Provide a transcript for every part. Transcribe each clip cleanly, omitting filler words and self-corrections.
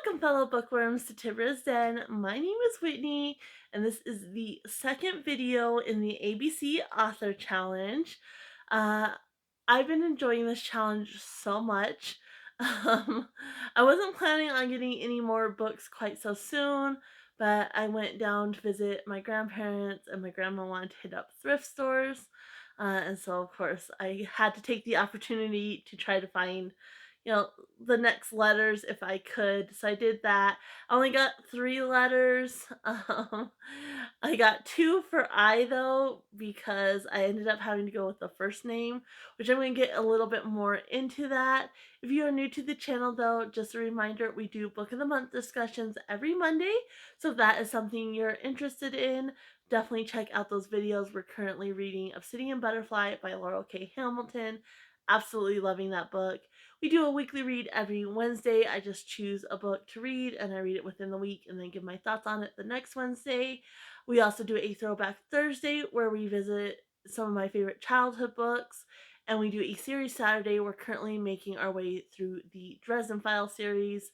Welcome, fellow bookworms, to Tibbara's Den. My name is Whitney, and this is the second video in the ABC Author Challenge. Uh, I've been enjoying this challenge so much. Um, I wasn't planning on getting any more books quite so soon, but I went down to visit my grandparents, and my grandma wanted to hit up thrift stores. And so, of course, I had to take the opportunity to try to find the next letters if I could. So I did that. I only got 3 letters. I got 2 for I though, because I ended up having to go with the first name, which I'm going to get a little bit more into that. If you are new to the channel though, just a reminder, we do book of the month discussions every Monday. So if that is something you're interested in, definitely check out those videos. We're currently reading Obsidian Butterfly by Laurel K. Hamilton. Absolutely loving that book. We do a weekly read every Wednesday. I just choose a book to read and I read it within the week and then give my thoughts on it the next Wednesday. We also do a Throwback Thursday where we visit some of my favorite childhood books. And we do a series Saturday. We're currently making our way through the Dresden Files series,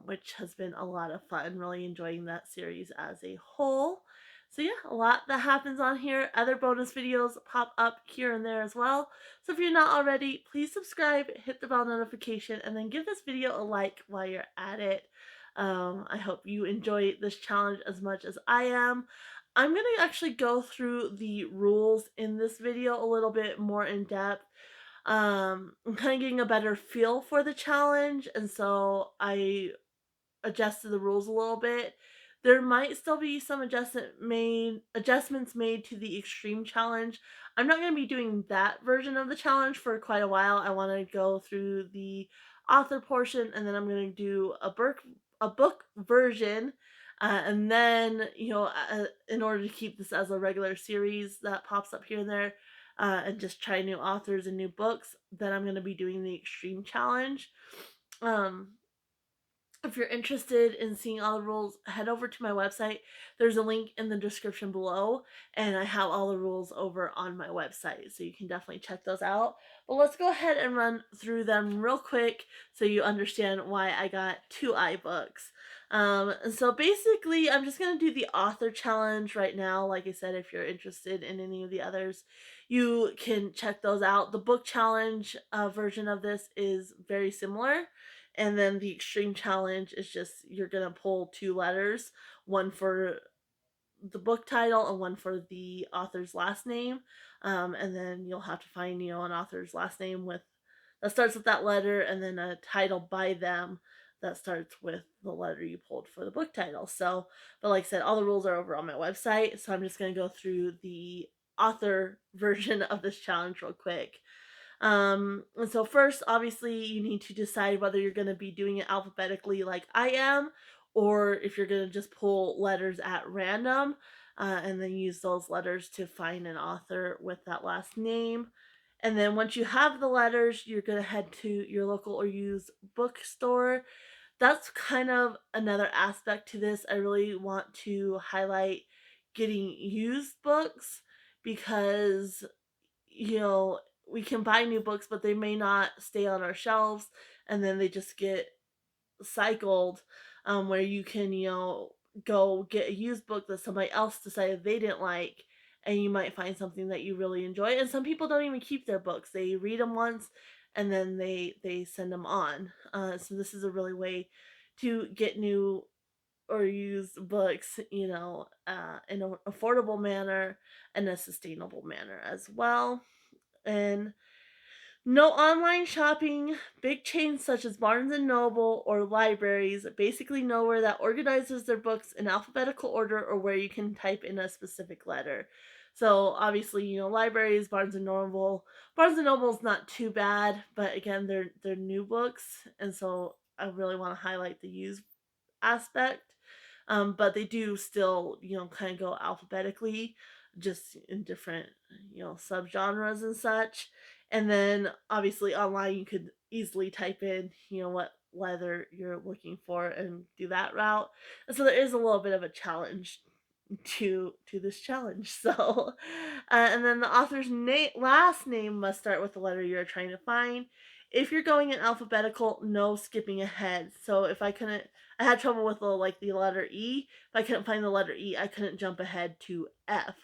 which has been a lot of fun. Really enjoying that series as a whole. So yeah, a lot that happens on here. Other bonus videos pop up here and there as well. So if you're not already, please subscribe, hit the bell notification, and then give this video a like while you're at it. I hope you enjoy this challenge as much as I am. I'm going to actually go through the rules in this video a little bit more in depth. I'm kind of getting a better feel for the challenge, and so I adjusted the rules a little bit. There might still be some adjustments made to the extreme challenge. I'm not going to be doing that version of the challenge for quite a while. I want to go through the author portion and then I'm going to do a book version. And then, in order to keep this as a regular series that pops up here and there, and just try new authors and new books, then I'm going to be doing the extreme challenge. If you're interested in seeing all the rules, head over to my website. There's a link in the description below, and I have all the rules over on my website, so you can definitely check those out. But let's go ahead and run through them real quick so you understand why I got 2 iBooks. And so basically, I'm just going to do the author challenge right now. Like I said, if you're interested in any of the others, you can check those out. The book challenge version of this is very similar. And then the extreme challenge is just you're going to pull 2 letters, one for the book title and one for the author's last name. And then you'll have to find, an author's last name that starts with that letter and then a title by them that starts with the letter you pulled for the book title. So, but like I said, all the rules are over on my website. So I'm just going to go through the author version of this challenge real quick. And so first, obviously, you need to decide whether you're going to be doing it alphabetically like I am, or if you're going to just pull letters at random, and then use those letters to find an author with that last name. And then once you have the letters, you're going to head to your local or used bookstore. That's kind of another aspect to this. I really want to highlight getting used books because we can buy new books, but they may not stay on our shelves and then they just get cycled, where you can, go get a used book that somebody else decided they didn't like and you might find something that you really enjoy. And some people don't even keep their books. They read them once and then they send them on. So this is a really way to get new or used books, in an affordable manner and a sustainable manner as well. And no online shopping. Big chains such as Barnes and Noble or libraries basically nowhere that organizes their books in alphabetical order or where you can type in a specific letter. So obviously, libraries, Barnes and Noble. Barnes and Noble's not too bad, but again, they're new books, and so I really want to highlight the used aspect. But they do still, kind of go alphabetically, just in different, subgenres and such. And then obviously online you could easily type in, what leather you're looking for and do that route. And so there is a little bit of a challenge to this challenge. So, and then the author's last name must start with the letter you're trying to find. If you're going in alphabetical, no skipping ahead. So if I couldn't, I had trouble with the letter E. If I couldn't find the letter E, I couldn't jump ahead to F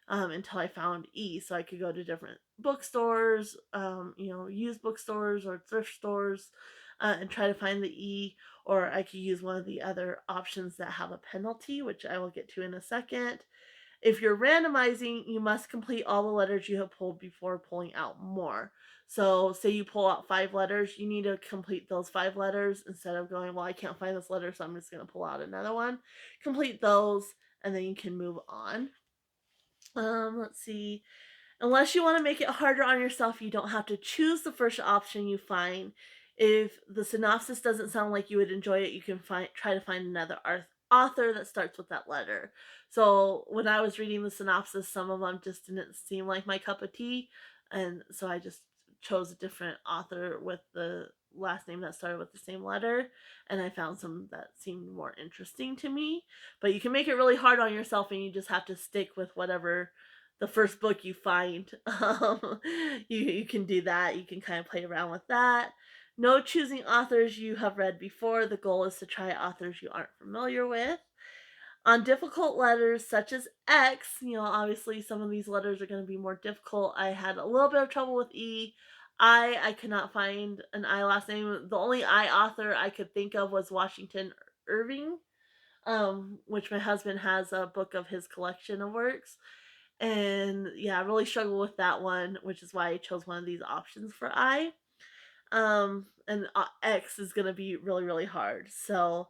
until I found E. So I could go to different bookstores, used bookstores or thrift stores, and try to find the E. Or I could use one of the other options that have a penalty, which I will get to in a second. If you're randomizing, you must complete all the letters you have pulled before pulling out more. So, say you pull out 5 letters, you need to complete those 5 letters instead of going, well, I can't find this letter, so I'm just going to pull out another one. Complete those, and then you can move on. Let's see. Unless you want to make it harder on yourself, you don't have to choose the first option you find. If the synopsis doesn't sound like you would enjoy it, you can try to find another author that starts with that letter. So when I was reading the synopsis, some of them just didn't seem like my cup of tea, and so I just chose a different author with the last name that started with the same letter, and I found some that seemed more interesting to me. But you can make it really hard on yourself, and you just have to stick with whatever the first book you find. You can do that. You can kind of play around with that. No choosing authors you have read before. The goal is to try authors you aren't familiar with. On difficult letters such as X, obviously some of these letters are going to be more difficult. I had a little bit of trouble with E. I could not find an I last name. The only I author I could think of was Washington Irving, which my husband has a book of his collection of works. And yeah, I really struggle with that one, which is why I chose one of these options for I. And X is going to be really, really hard. So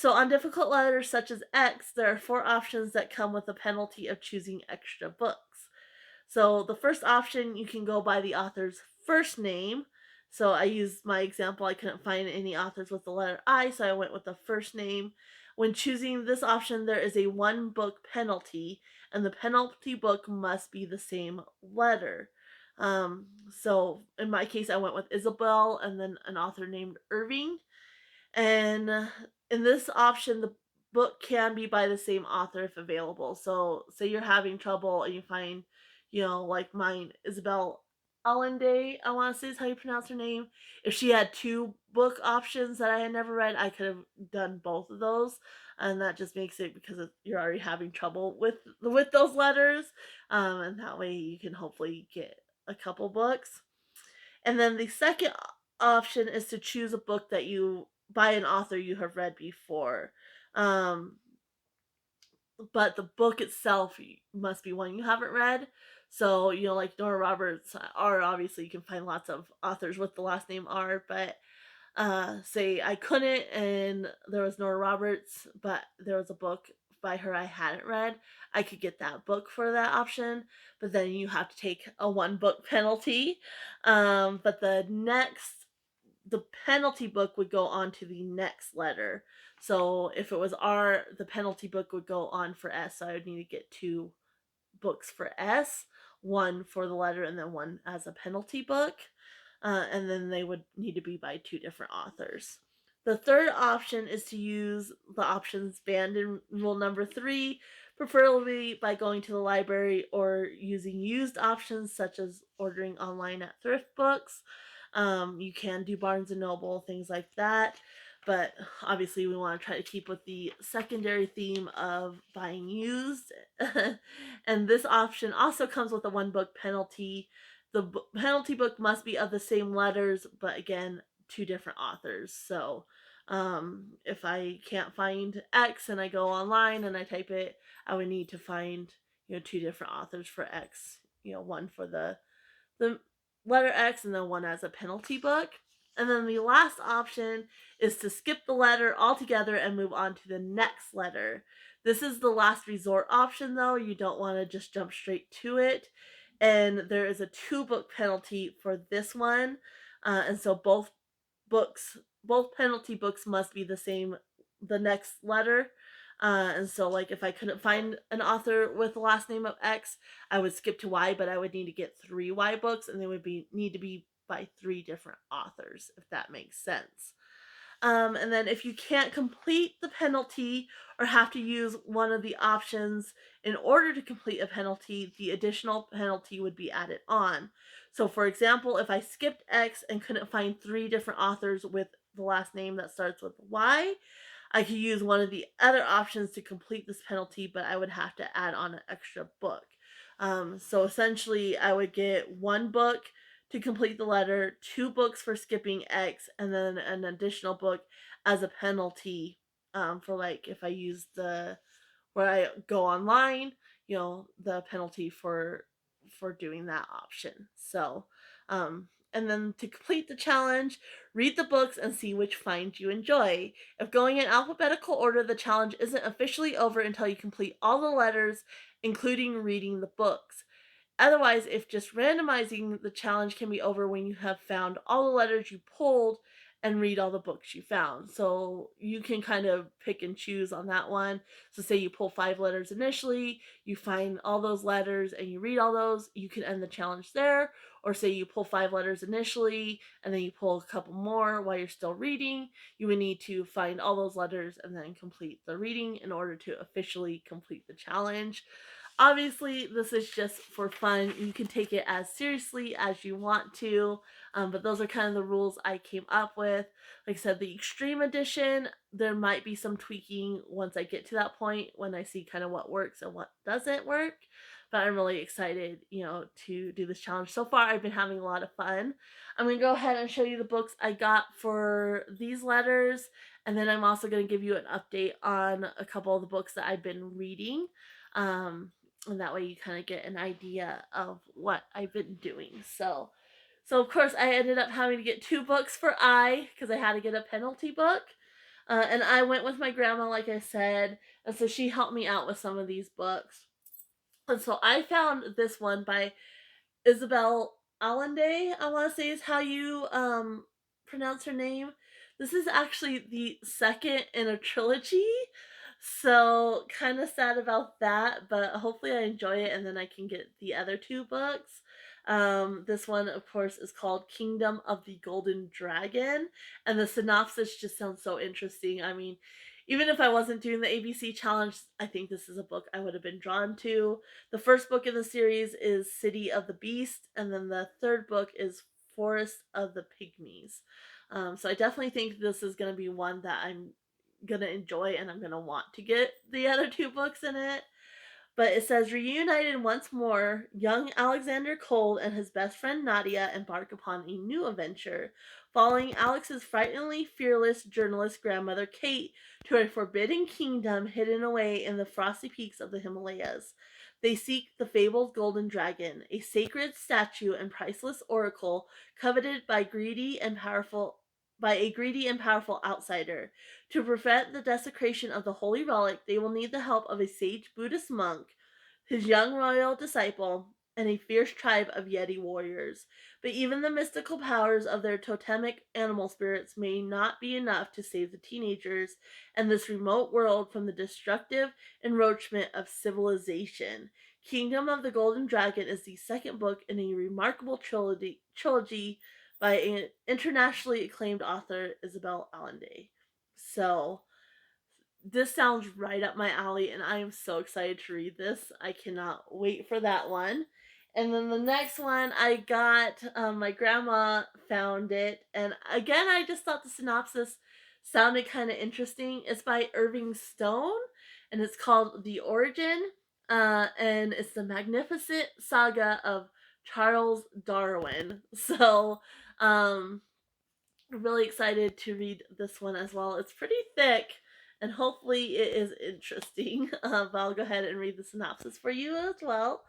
on difficult letters such as X, there are 4 options that come with a penalty of choosing extra books. So the first option, you can go by the author's first name. So I used my example, I couldn't find any authors with the letter I, so I went with the first name. When choosing this option, there is a 1 book penalty, and the penalty book must be the same letter. So in my case, I went with Isabel and then an author named Irving. And in this option, the book can be by the same author if available. So, say you're having trouble and you find, like mine, Isabel Allende, I want to say is how you pronounce her name. If she had 2 book options that I had never read, I could have done both of those, and that just makes it because you're already having trouble with those letters, and that way you can hopefully get a couple books. And then the second option is to choose a book that you by an author you have read before. Um, but the book itself must be one you haven't read. So, like Nora Roberts, R, obviously you can find lots of authors with the last name R, but say I couldn't and there was Nora Roberts, but there was a book by her I hadn't read, I could get that book for that option, but then you have to take a 1 book penalty. But the penalty book would go on to the next letter. So if it was R, the penalty book would go on for S. So I would need to get 2 books for S, one for the letter and then one as a penalty book. And then they would need to be by 2 different authors. The third option is to use the options banned in rule number 3, preferably by going to the library or using used options such as ordering online at Thrift books. You can do Barnes and Noble, things like that. But obviously, we want to try to keep with the secondary theme of buying used. And this option also comes with a 1 book penalty. The penalty book must be of the same letters, but again, 2 different authors. So if I can't find X and I go online and I type it, I would need to find 2 different authors for X. One for the letter X and then one as a penalty book. And then the last option is to skip the letter altogether and move on to the next letter. This is the last resort option, though. You don't want to just jump straight to it. And there is a 2 book penalty for this one. And so both penalty books must be the next letter. And so, like, if I couldn't find an author with the last name of X, I would skip to Y, but I would need to get 3 Y books, and they would need to be by 3 different authors, if that makes sense. And then if you can't complete the penalty or have to use one of the options in order to complete a penalty, the additional penalty would be added on. So, for example, if I skipped X and couldn't find 3 different authors with the last name that starts with Y, I could use one of the other options to complete this penalty, but I would have to add on an extra book. So essentially, I would get 1 book to complete the letter, 2 books for skipping X, and then an additional book as a penalty for like if I use the where I go online, the penalty for doing that option. So, and then to complete the challenge, read the books and see which find you enjoy. If going in alphabetical order, the challenge isn't officially over until you complete all the letters, including reading the books. Otherwise, if just randomizing, the challenge can be over when you have found all the letters you pulled and read all the books you found. So you can kind of pick and choose on that one. So say you pull 5 letters initially, you find all those letters and you read all those, you can end the challenge there. Or say you pull 5 letters initially and then you pull a couple more while you're still reading, you would need to find all those letters and then complete the reading in order to officially complete the challenge. Obviously, this is just for fun. You can take it as seriously as you want to, but those are kind of the rules I came up with. Like I said, the extreme edition, there might be some tweaking once I get to that point when I see kind of what works and what doesn't work. But I'm really excited, to do this challenge. So far, I've been having a lot of fun. I'm going to go ahead and show you the books I got for these letters, and then I'm also going to give you an update on a couple of the books that I've been reading. And that way you kind of get an idea of what I've been doing. So of course I ended up having to get 2 books for I because I had to get a penalty book. And I went with my grandma, like I said, and so she helped me out with some of these books. And so I found this one by Isabel Allende, I want to say is how you pronounce her name. This is actually the second in a trilogy. So, kind of sad about that, but hopefully I enjoy it and then I can get the other 2 books. This one, of course, is called Kingdom of the Golden Dragon, and the synopsis just sounds so interesting. I mean, even if I wasn't doing the ABC challenge, I think this is a book I would have been drawn to. The first book in the series is City of the Beast, and then the third book is Forest of the Pygmies. So I definitely think this is going to be one that I'm going to enjoy and I'm going to want to get the other 2 books in it. But it says, reunited once more, young Alexander Cole and his best friend Nadia embark upon a new adventure, following Alex's frighteningly fearless journalist grandmother Kate to a forbidden kingdom hidden away in the frosty peaks of the Himalayas. They seek the fabled golden dragon, a sacred statue and priceless oracle coveted by a greedy and powerful outsider. To prevent the desecration of the holy relic, they will need the help of a sage Buddhist monk, his young royal disciple, and a fierce tribe of Yeti warriors. But even the mystical powers of their totemic animal spirits may not be enough to save the teenagers and this remote world from the destructive encroachment of civilization. Kingdom of the Golden Dragon is the second book in a remarkable trilogy by an internationally acclaimed author, Isabel Allende. So, this sounds right up my alley, and I am so excited to read this. I cannot wait for that one. And then the next one I got, my grandma found it, and again, I just thought the synopsis sounded kind of interesting. It's by Irving Stone, and it's called The Origin, and it's the magnificent saga of Charles Darwin. So, I'm really excited to read this one as well. It's pretty thick, and hopefully it is interesting. But I'll go ahead and read the synopsis for you as well.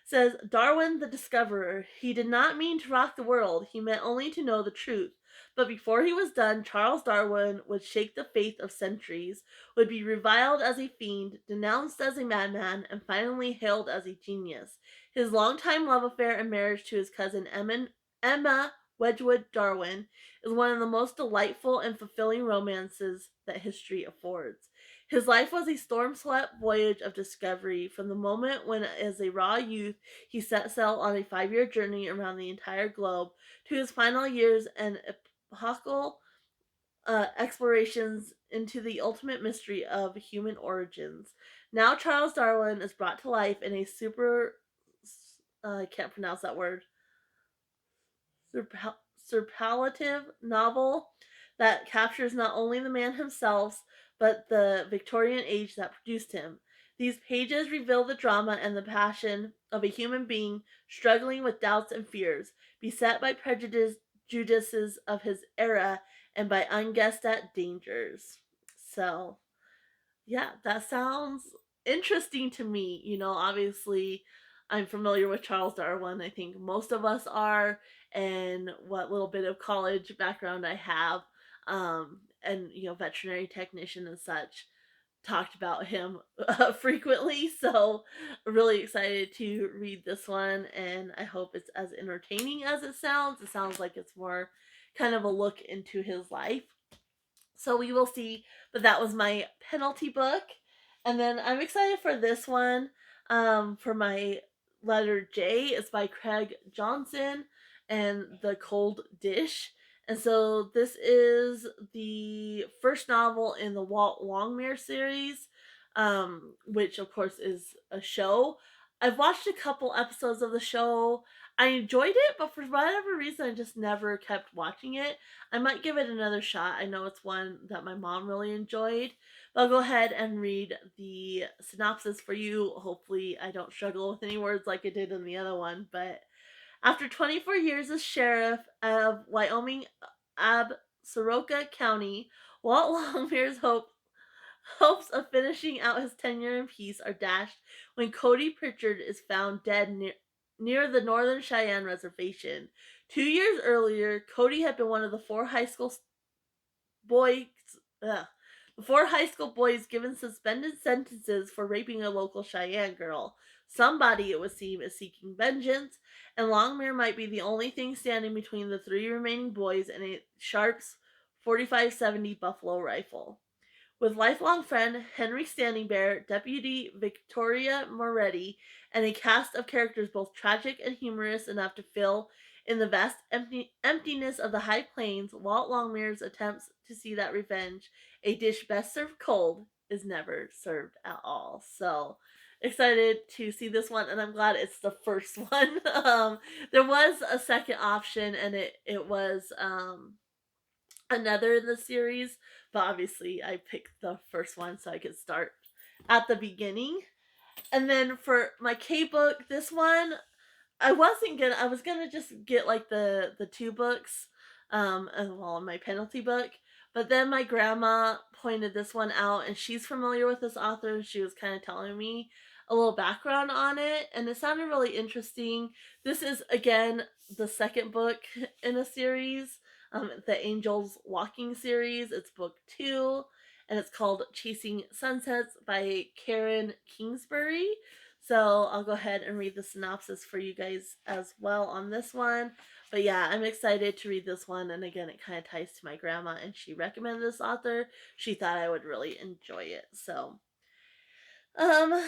It says, Darwin the discoverer. He did not mean to rock the world. He meant only to know the truth. But before he was done, Charles Darwin would shake the faith of centuries, would be reviled as a fiend, denounced as a madman, and finally hailed as a genius. His longtime love affair and marriage to his cousin Emma Wedgwood Darwin is one of the most delightful and fulfilling romances that history affords. His life was a storm-swept voyage of discovery from the moment when, as a raw youth, he set sail on a 5-year journey around the entire globe to his final years an epochal explorations into the ultimate mystery of human origins. Now Charles Darwin is brought to life in a I can't pronounce that word, superlative novel that captures not only the man himself, but the Victorian age that produced him. These pages reveal the drama and the passion of a human being struggling with doubts and fears, beset by prejudices of his era and by unguessed at dangers. So, yeah, that sounds interesting to me. Obviously, I'm familiar with Charles Darwin. I think most of us are, and what little bit of college background I have, and veterinary technician and such, talked about him frequently. So, really excited to read this one, and I hope it's as entertaining as it sounds. It sounds like it's more kind of a look into his life. So we will see. But that was my penalty book. And then I'm excited for this one. For my letter J, it's by Craig Johnson and The Cold Dish. And so this is the first novel in the Walt Longmire series, which of course is a show. I've watched a couple episodes of the show. I enjoyed it, but for whatever reason, I just never kept watching it. I might give it another shot. I know it's one that my mom really enjoyed. But I'll go ahead and read the synopsis for you. Hopefully, I don't struggle with any words like I did in the other one. But after 24 years as sheriff of Wyoming Absaroka County, Walt Longmire's hopes of finishing out his tenure in peace are dashed when Cody Pritchard is found dead near the Northern Cheyenne Reservation. 2 years earlier, Cody had been one of boys, ugh, the four high school boys given suspended sentences for raping a local Cheyenne girl. Somebody, it would seem, is seeking vengeance, and Longmire might be the only thing standing between the three remaining boys and a Sharps 4570 Buffalo rifle. With lifelong friend Henry Standing Bear, Deputy Victoria Moretti, and a cast of characters both tragic and humorous enough to fill in the vast emptiness of the High Plains, Walt Longmire's attempts to see that revenge, a dish best served cold, is never served at all. So excited to see this one, and I'm glad it's the first one. There was a second option, and it was another in the series, but obviously I picked the first one so I could start at the beginning. And then for my K book, this one I was gonna just get like the two books, and well, my penalty book. But then my grandma pointed this one out, and she's familiar with this author, and she was kind of telling me a little background on it, and it sounded really interesting. This is again the second book in a series, the Angels Walking series. It's book 2, and it's called Chasing Sunsets by Karen Kingsbury. So I'll go ahead and read the synopsis for you guys as well on this one. But yeah, I'm excited to read this one. And again, it kind of ties to my grandma, and she recommended this author. She thought I would really enjoy it. So, um,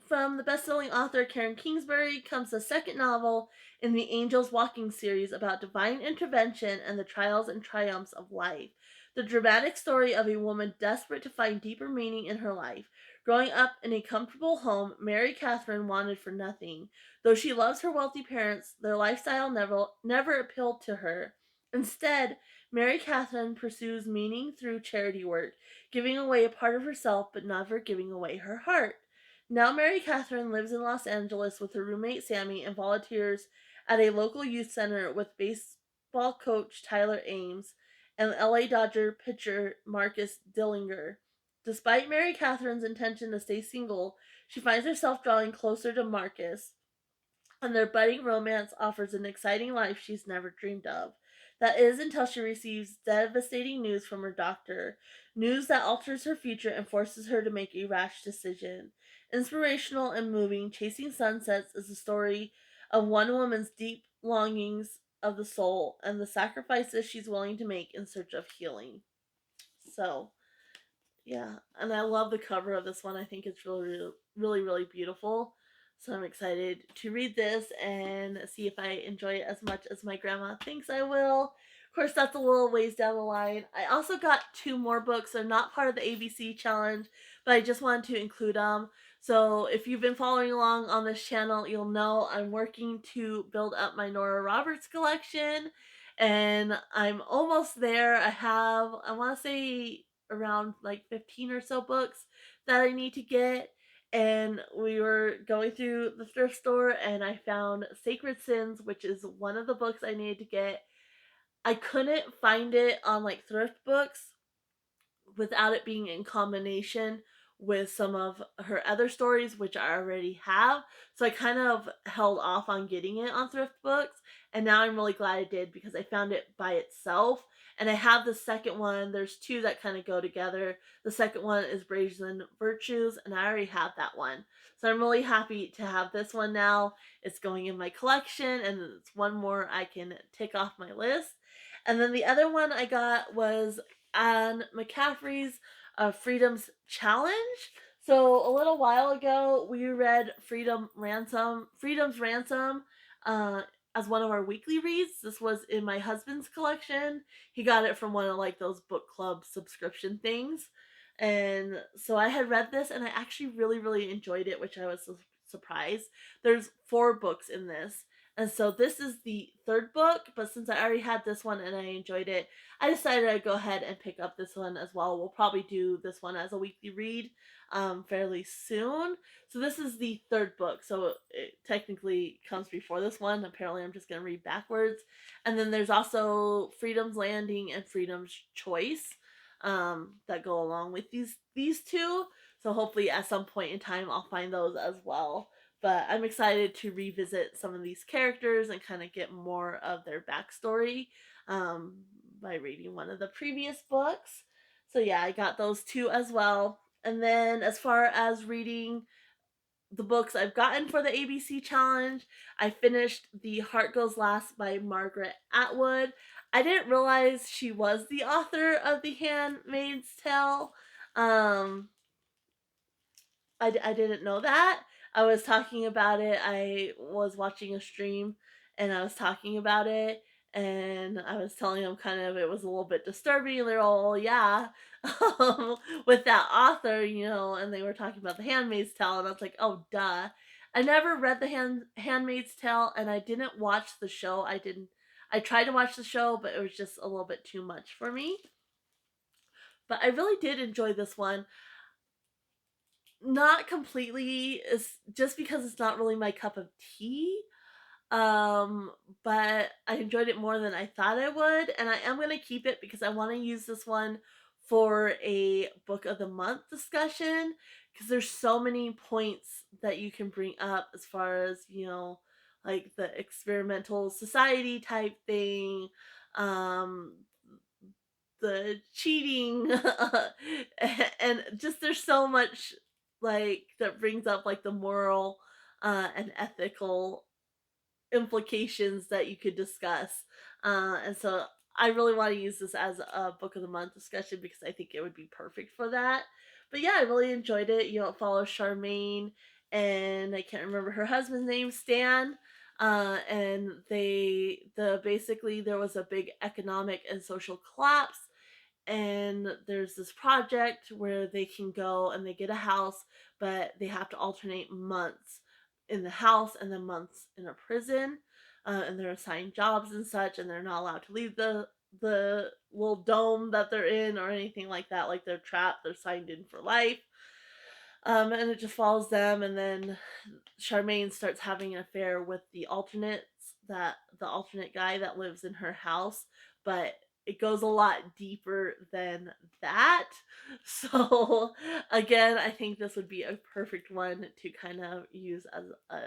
from the best-selling author Karen Kingsbury comes the second novel in the Angels Walking series about divine intervention and the trials and triumphs of life. The dramatic story of a woman desperate to find deeper meaning in her life. Growing up in a comfortable home, Mary Catherine wanted for nothing. Though she loves her wealthy parents, their lifestyle never appealed to her. Instead, Mary Catherine pursues meaning through charity work, giving away a part of herself but never giving away her heart. Now Mary Catherine lives in Los Angeles with her roommate Sammy and volunteers at a local youth center with baseball coach Tyler Ames and LA Dodger pitcher Marcus Dillinger. Despite Mary Catherine's intention to stay single, she finds herself drawing closer to Marcus, and their budding romance offers an exciting life she's never dreamed of. That is until she receives devastating news from her doctor, news that alters her future and forces her to make a rash decision. Inspirational and moving, Chasing Sunsets is a story of one woman's deep longings of the soul and the sacrifices she's willing to make in search of healing. So, yeah, and I love the cover of this one. I think it's really beautiful. So I'm excited to read this and see if I enjoy it as much as my grandma thinks I will. Of course, that's a little ways down the line. I also got two more books. They're not part of the ABC challenge, but I just wanted to include them. So if you've been following along on this channel, you'll know I'm working to build up my Nora Roberts collection, and I'm almost there. I want to say, around like 15 or so books that I need to get. And we were going through the thrift store and I found Sacred Sins, which is one of the books I needed to get. I couldn't find it on like thrift books without it being in combination with some of her other stories, which I already have. So I kind of held off on getting it on thrift books. And now I'm really glad I did because I found it by itself. And I have the second one. There's two that kind of go together. The second one is Brazen Virtues, and I already have that one. So I'm really happy to have this one now. It's going in my collection, and it's one more I can tick off my list. And then the other one I got was on Mccaffrey's Freedom's Challenge. So a little while ago, we read Freedom's Ransom, uh, as one of our weekly reads. This was in my husband's collection. He got it from one of like those book club subscription things. And so I had read this and I actually really, really enjoyed it, which I was surprised. There's 4 books in this. And so this is the third book, but since I already had this one and I enjoyed it, I decided I'd go ahead and pick up this one as well. We'll probably do this one as a weekly read fairly soon. So this is the third book, so it technically comes before this one. Apparently I'm just going to read backwards. And then there's also Freedom's Landing and Freedom's Choice that go along with these two. So hopefully at some point in time I'll find those as well. But I'm excited to revisit some of these characters and kind of get more of their backstory by reading one of the previous books. So yeah, I got those two as well. And then as far as reading the books I've gotten for the ABC challenge, I finished The Heart Goes Last by Margaret Atwood. I didn't realize she was the author of The Handmaid's Tale. Um, I didn't know that. I was talking about it. I was watching a stream and I was talking about it and I was telling them kind of it was a little bit disturbing. And they're all, yeah, with that author, and they were talking about The Handmaid's Tale. And I was like, oh, duh. I never read The Handmaid's Tale and I didn't watch the show. I tried to watch the show, but it was just a little bit too much for me. But I really did enjoy this one. Not completely, is just because it's not really my cup of tea. Um, but I enjoyed it more than I thought I would, and I am going to keep it because I want to use this one for a book of the month discussion because there's so many points that you can bring up as far as, like the experimental society type thing, um the cheating and just there's so much like that brings up like the moral and ethical implications that you could discuss. And so I really want to use this as a book of the month discussion because I think it would be perfect for that. But yeah, I really enjoyed it. It follows Charmaine and I can't remember her husband's name, Stan. And basically there was a big economic and social collapse, and there's this project where they can go and they get a house, but they have to alternate months in the house and then months in a prison, and they're assigned jobs and such, and they're not allowed to leave the little dome that they're in or anything like that. Like they're trapped, they're signed in for life. And it just follows them, and then Charmaine starts having an affair with the alternate guy that lives in her house, but it goes a lot deeper than that. So again, I think this would be a perfect one to kind of use as a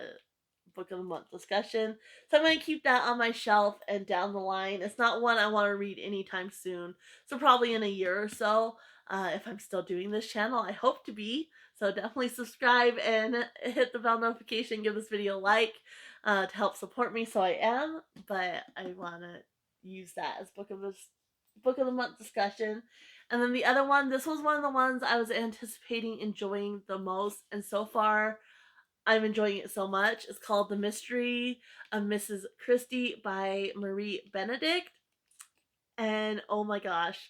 book of the month discussion. So I'm going to keep that on my shelf and down the line. It's not one I want to read anytime soon. So probably in a year or so, if I'm still doing this channel. I hope to be. So definitely subscribe and hit the bell notification. Give this video a like to help support me. So I am, but I want to use that as book of the month discussion. And then the other one, this was one of the ones I was anticipating enjoying the most, and so far I'm enjoying it so much. It's called The Mystery of Mrs. Christie by Marie Benedict. And oh my gosh,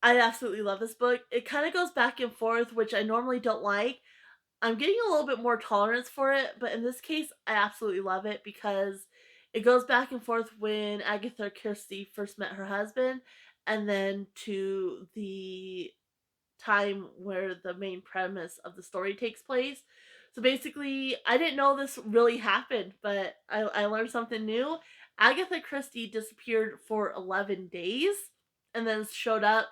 I absolutely love this book. It kind of goes back and forth, which I normally don't like. I'm getting a little bit more tolerance for it, but in this case, I absolutely love it because it goes back and forth when Agatha Christie first met her husband, and then to the time where the main premise of the story takes place. So basically, I didn't know this really happened, but I learned something new. Agatha Christie disappeared for 11 days and then showed up,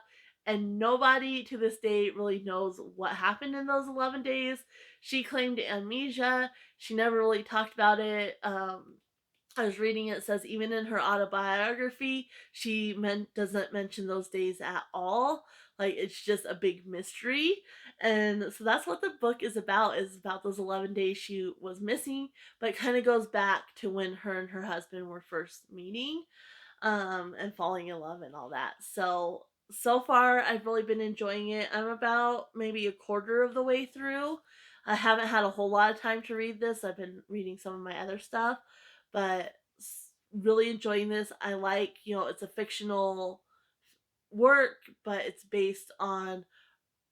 and nobody to this day really knows what happened in those 11 days. She claimed amnesia. She never really talked about it. I was reading it says even in her autobiography, doesn't mention those days at all. Like it's just a big mystery. And so that's what the book is about those 11 days she was missing, but it kind of goes back to when her and her husband were first meeting and falling in love and all that. So far I've really been enjoying it. I'm about maybe a quarter of the way through. I haven't had a whole lot of time to read this. I've been reading some of my other stuff, but really enjoying this. I like, it's a fictional work, but it's based on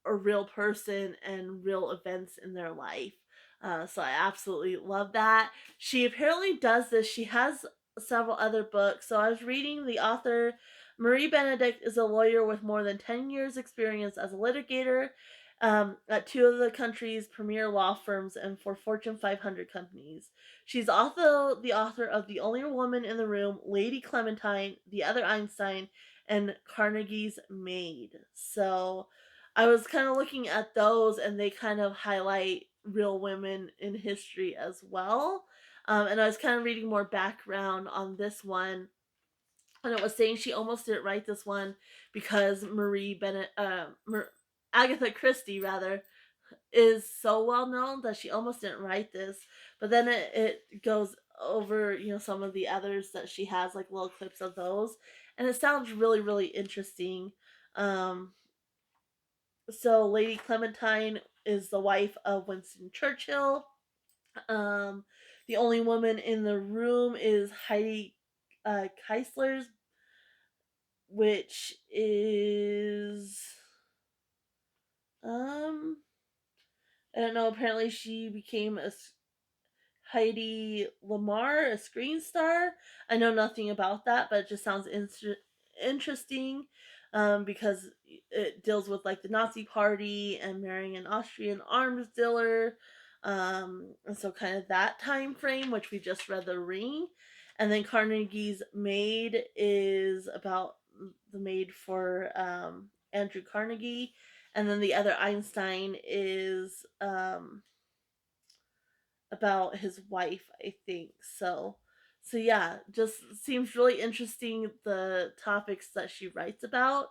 a real person and real events in their life. So I absolutely love that. She apparently does this. She has several other books. So I was reading the author. Marie Benedict is a lawyer with more than 10 years' experience as a litigator at two of the country's premier law firms and for Fortune 500 companies. She's also the author of The Only Woman in the Room, Lady Clementine, The Other Einstein, and Carnegie's Maid. So I was kind of looking at those, and they kind of highlight real women in history as well. And I was kind of reading more background on this one, and it was saying she almost didn't write this one because Agatha Christie rather, is so well known that she almost didn't write this. But then it goes over, some of the others that she has, like little clips of those, and it sounds really, really interesting. Um, so Lady Clementine is the wife of Winston Churchill. Um, the only woman in the room is Heidi Keisler's, which is um I don't know. Apparently, she became Heidi Lamar, a screen star. I know nothing about that, but it just sounds interesting because it deals with like the Nazi Party and marrying an Austrian arms dealer. And so kind of that time frame, which we just read The Ring. And then Carnegie's Maid is about the maid for Andrew Carnegie. And then the other Einstein is about his wife, I think. So yeah, just seems really interesting the topics that she writes about,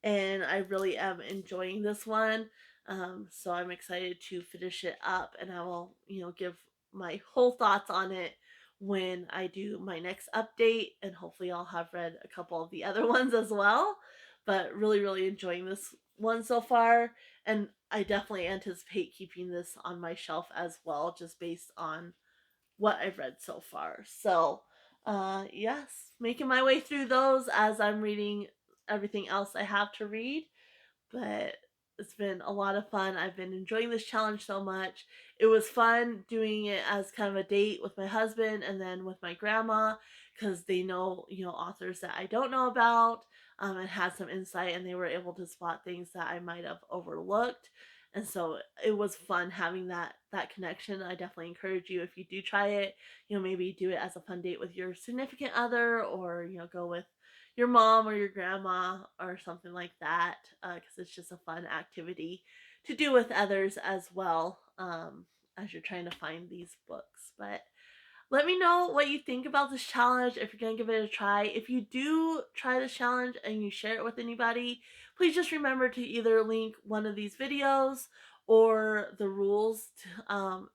and I really am enjoying this one. So I'm excited to finish it up, and I will, give my whole thoughts on it when I do my next update, and hopefully I'll have read a couple of the other ones as well. But really, really enjoying this one so far, and I definitely anticipate keeping this on my shelf as well, just based on what I've read so far. So, yes, making my way through those as I'm reading everything else I have to read. But it's been a lot of fun. I've been enjoying this challenge so much. It was fun doing it as kind of a date with my husband and then with my grandma because they know, authors that I don't know about, and had some insight, and they were able to spot things that I might have overlooked. And so it was fun having that connection. I definitely encourage you, if you do try it, maybe do it as a fun date with your significant other, or go with your mom or your grandma or something like that, because it's just a fun activity to do with others as well, as you're trying to find these books. But let me know what you think about this challenge, if you're going to give it a try. If you do try this challenge and you share it with anybody, please just remember to either link one of these videos or the rules on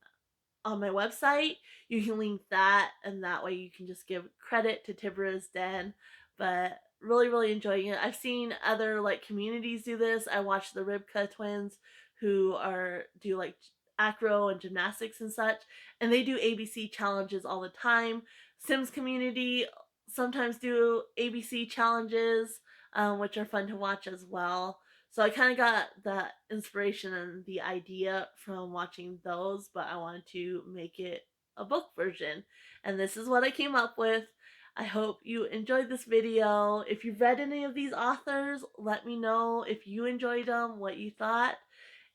my website. You can link that, and that way you can just give credit to Tibbara's Den. But really, really enjoying it. I've seen other like communities do this. I watched the Ribka twins, who do like acro and gymnastics and such, and they do ABC challenges all the time. Sims community sometimes do ABC challenges, which are fun to watch as well. So I kind of got that inspiration and the idea from watching those, but I wanted to make it a book version. And this is what I came up with. I hope you enjoyed this video. If you've read any of these authors, let me know if you enjoyed them, what you thought.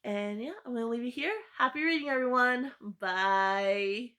And yeah, I'm going to leave you here. Happy reading, everyone. Bye.